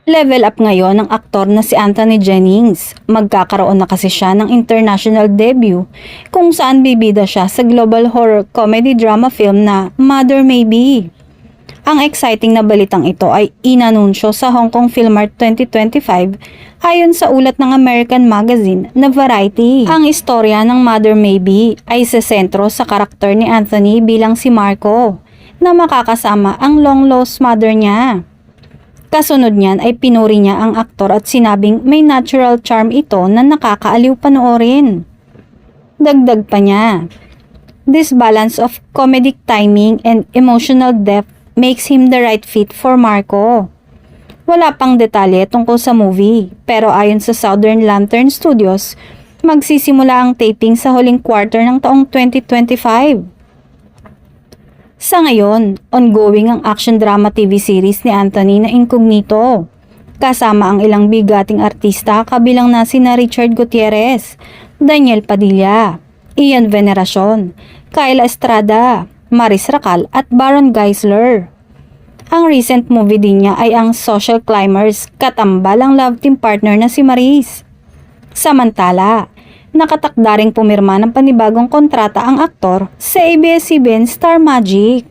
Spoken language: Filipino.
Level up ngayon ng aktor na si Anthony Jennings. Magkakaroon na kasi siya ng international debut kung saan bibida siya sa global horror comedy drama film na Mother Maybe. Ang exciting na balitang ito ay inanunsyo sa Hong Kong Film Art 2025 ayon sa ulat ng American magazine na Variety. Ang istorya ng Mother Maybe ay sesentro sa karakter ni Anthony bilang si Marco na makakasama ang long-lost mother niya. Kasunod niyan ay pinuri niya ang aktor at sinabing may natural charm ito na nakakaaliw panoorin. Dagdag pa niya, "This balance of comedic timing and emotional depth makes him the right fit for Marco." Wala pang detalye tungkol sa movie, pero ayon sa Southern Lantern Studios, magsisimula ang taping sa huling quarter ng taong 2025. Sa ngayon, ongoing ang action drama TV series ni Anthony na Incognito. Kasama ang ilang bigating artista kabilang na sina Richard Gutierrez, Daniel Padilla, Ian Veneracion, Kayla Estrada, Maris Racal at Baron Geisler. Ang recent movie din niya ay ang Social Climbers, katambal ang love team partner na si Maris. Samantala, nakatakda ring pumirma ng panibagong kontrata ang aktor sa ABS-CBN Star Magic.